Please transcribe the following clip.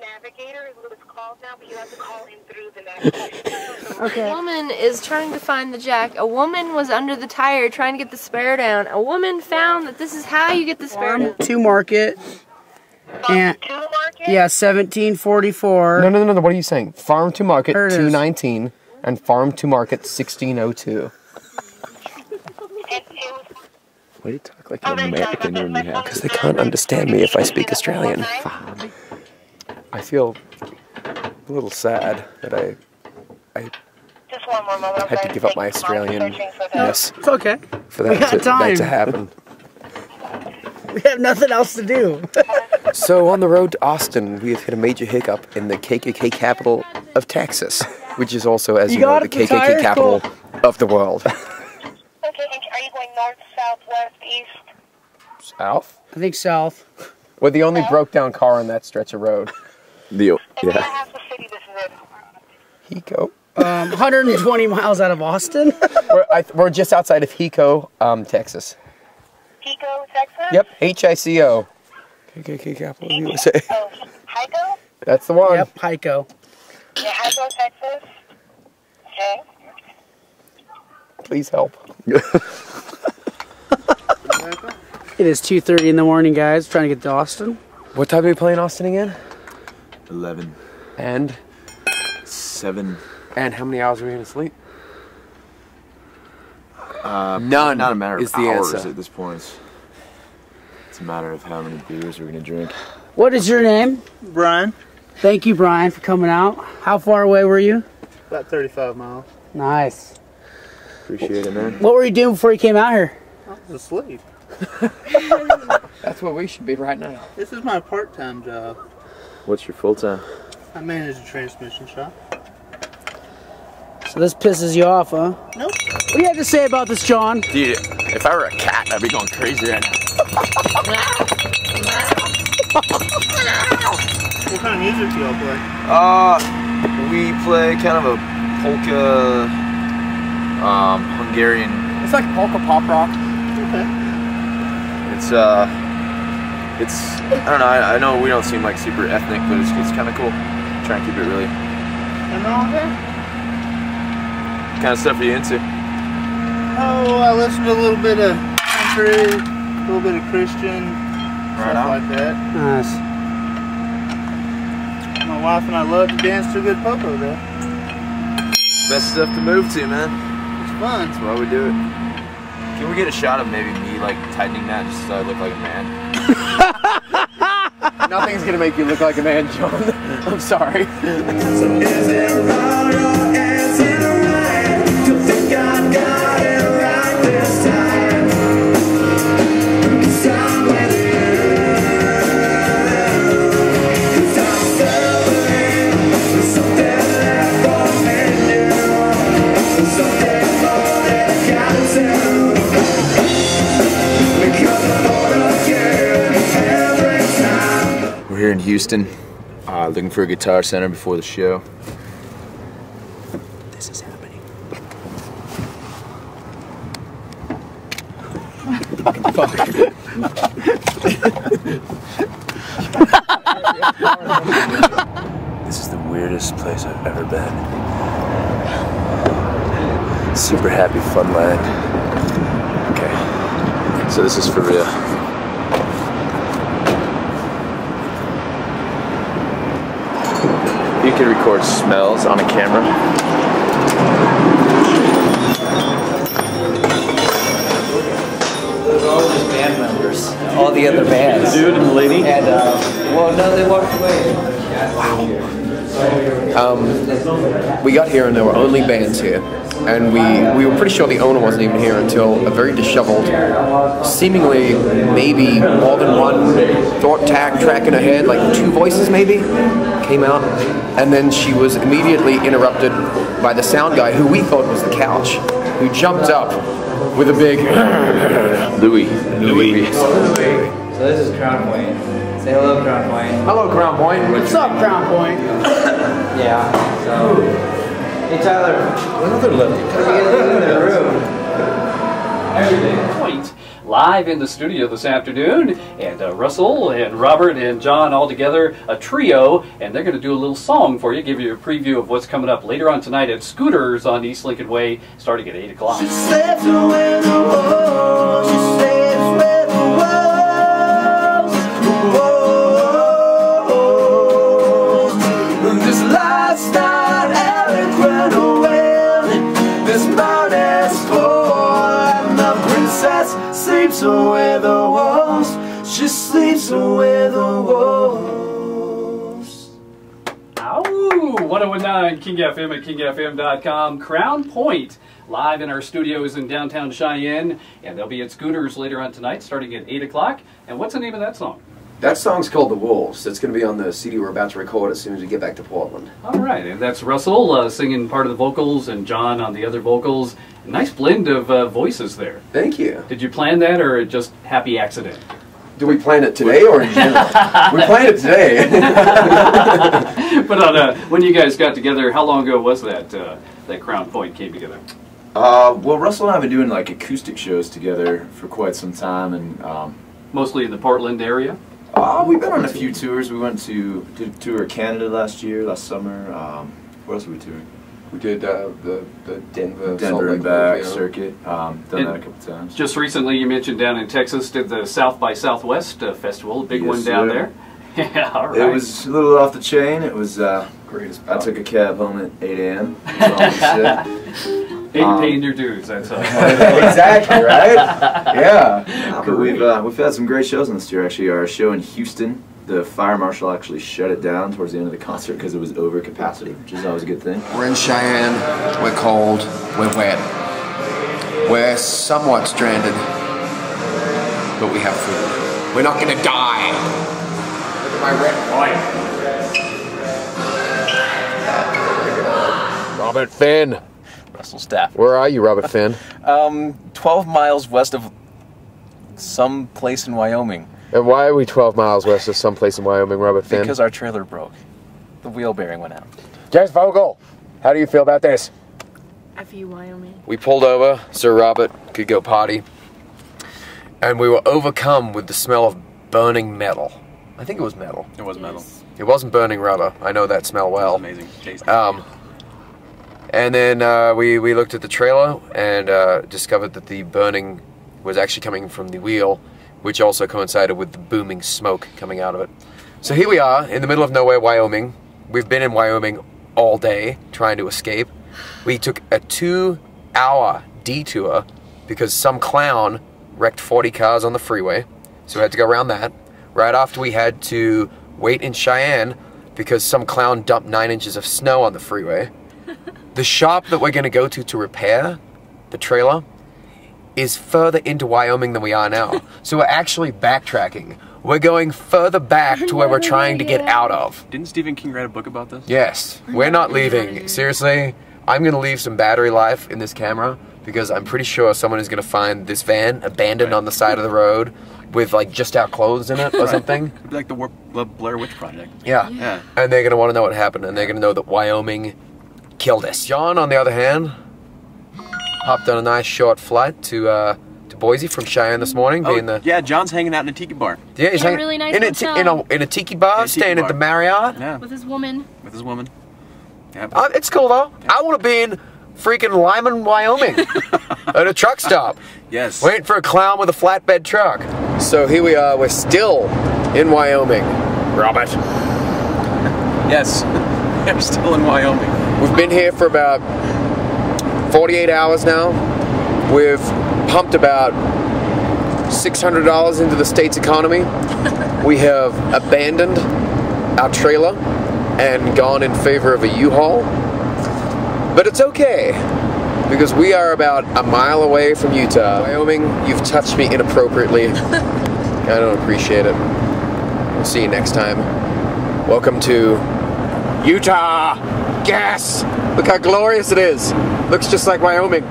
navigator is what it's called now, but you have to call in through the navigator. Okay. A woman is trying to find the jack. A woman was under the tire trying to get the spare down. A woman found that this is how you get the spare down. To market. And, To market? yeah, 1744. No. What are you saying? Farm to market 219 and farm to market 1602. Way to talk like an American when you have, because they can't understand me if I speak Australian. I feel a little sad that I Just one more moment. had to give up my Australian-ness It's okay. for We got that to time. happen. We have nothing else to do. So on the road to Austin, we have hit a major hiccup in the KKK capital of Texas, which is also, as you know, the KKK capital of the world. Okay, and are you going north, south, west, east? South? I think south. We're the only broke-down car on that stretch of road. And what half the city this is in? Hico. 120 miles out of Austin. We're just outside of Hico, Texas. Hico, Texas? Yep, H-I-C-O. KKK capital of USA. Oh, Hico? That's the one. Yep, Hico. Yeah, Hico, Texas. Okay. Please help. It is 2:30 in the morning, guys. Trying to get to Austin. What time are we playing Austin again? 11. And? 7. And how many hours are we going to sleep? None. Not a matter of is the hours answer. at this point. It's a matter of how many beers we're going to drink. What is your name? Brian, Thank you, Brian, for coming out. How far away were you? about 35 miles. Nice. Appreciate it, man. What were you doing before you came out here? I was asleep. That's where we should be right now. This is my part-time job. What's your full time? I manage a transmission shop. So this pisses you off, huh? Nope. What do you have to say about this, John? Dude, if I were a cat, I'd be going crazy right now. What kind of music do y'all play? We play kind of a polka, Hungarian. It's like polka pop rock. Okay. It's I don't know. I know we don't seem like super ethnic, but it's kind of cool. Try and keep it really. And all that? What kind of stuff are you into? Oh, I listen to a little bit of country, a little bit of Christian, stuff like that. Nice. My wife and I love to dance to a good popo, though. Best stuff to move to, man. It's fun. That's why we do it. Can we get a shot of maybe me like tightening that just so I look like a man? Nothing's gonna make you look like a man, John. I'm sorry. So is it wrong or is it right to think I got it right this time? Who can stop with you? 'Cause I'm suffering with something left for me new, something more than I gotta do. Because I'm born again every time. We're here in Houston, looking for a guitar center before the show. This is happening. This is the weirdest place I've ever been. Super happy fun land. Okay, so this is for real. You can record smells on a camera. All the band members, all the other bands. The dude and the lady? And, well, no, they walked away. We got here and there were only bands here. And we were pretty sure the owner wasn't even here until a very disheveled, seemingly maybe more than one thought track in her head, like 2 voices maybe, came out. And then she was immediately interrupted by the sound guy, who we thought was the couch, who jumped up with a big Louis. So this is Crown Point. Say hello, Crown Point. Hello, Crown Point. What's up, Crown Point? Yeah, so... Hey, Tyler. Another lefty. What are we going to do in the room? Everything. Point live in the studio this afternoon. And Russell and Robert and John all together, a trio, and they're going to do a little song for you, give you a preview of what's coming up later on tonight at Scooters on East Lincoln Way, starting at 8 o'clock. She slept with the wolves. She sleeps with the wolves. This life's not eloquent wind. This mountain's full, and the princess sleeps with the wolves. She sleeps with the wolves. Ow! 1019 King FM at kingfm.com. Crown Point, live in our studios in downtown Cheyenne, and they'll be at Scooters later on tonight, starting at 8 o'clock. And what's the name of that song? That song's called The Wolves. It's going to be on the CD we're about to record as soon as we get back to Portland. All right, and that's Russell singing part of the vocals and John on the other vocals. A nice blend of voices there. Thank you. Did you plan that or just happy accident? Do we plan it today or in general? We planned it today. But when you guys got together, how long ago was that that Crown Point came together? Well, Russell and I have been doing like acoustic shows together for quite some time, and mostly in the Portland area. We've been on a few tours. We did a tour of Canada last summer. Where else were we touring? We did the Denver and back circuit. Done that a couple times. Just recently, you mentioned down in Texas, did the South by Southwest Festival, a big one down there. Yeah, all right. It was a little off the chain. It was greatest. I took a cab home at 8 a.m. Paying your dues, that's all. Exactly, right? Yeah. But we've had some great shows on this tour. Actually, our show in Houston, the fire marshal actually shut it down towards the end of the concert because it was over capacity, which is always a good thing. We're in Cheyenne. We're cold. We're wet. We're somewhat stranded, but we have food. We're not gonna die. Look at my red wine. Robert Finn. Russell Staff. Where are you, Robert Finn? 12 miles west of some place in Wyoming. And why are we 12 miles west of someplace in Wyoming, Robert Finn? Because our trailer broke. The wheel bearing went out. Jess Vogel, how do you feel about this? F you, Wyoming. We pulled over so Robert could go potty, and we were overcome with the smell of burning metal. I think it was metal. It was metal. It wasn't burning rubber. I know that smell well. Amazing. Tasty. And then we looked at the trailer and discovered that the burning was actually coming from the wheel, which also coincided with the booming smoke coming out of it. So here we are in the middle of nowhere, Wyoming. We've been in Wyoming all day trying to escape. We took a 2-hour detour because some clown wrecked 40 cars on the freeway. So we had to go around that. Right after we had to wait in Cheyenne because some clown dumped 9 inches of snow on the freeway. The shop that we're going to go to repair the trailer is further into Wyoming than we are now. So we're actually backtracking. We're going further back to where we're trying to get out of. Didn't Stephen King write a book about this? Yes. We're not leaving. Seriously, I'm going to leave some battery life in this camera because I'm pretty sure someone is going to find this van abandoned on the side of the road with like just our clothes in it or something. It'd be like the Blair Witch Project. Yeah. And they're going to want to know what happened, and they're going to know that Wyoming killed us. John, on the other hand, hopped on a nice short flight to Boise from Cheyenne this morning. Yeah, John's hanging out in a tiki bar. Yeah, he's hanging really nice in a tiki bar, staying at the Marriott. Yeah. With his woman. With his woman. Yeah. It's cool though. Yeah. I want to be in freaking Lyman, Wyoming, at a truck stop. Yes. Waiting for a clown with a flatbed truck. So here we are. We're still in Wyoming, Robert. Yes, we're still in Wyoming. We've been here for about 48 hours now. We've pumped about $600 into the state's economy. We have abandoned our trailer and gone in favor of a U-Haul. But it's okay, because we are about a mile away from Utah. Wyoming, you've touched me inappropriately. I don't appreciate it. We'll see you next time. Welcome to Utah! Gas! Look how glorious it is. Looks just like Wyoming.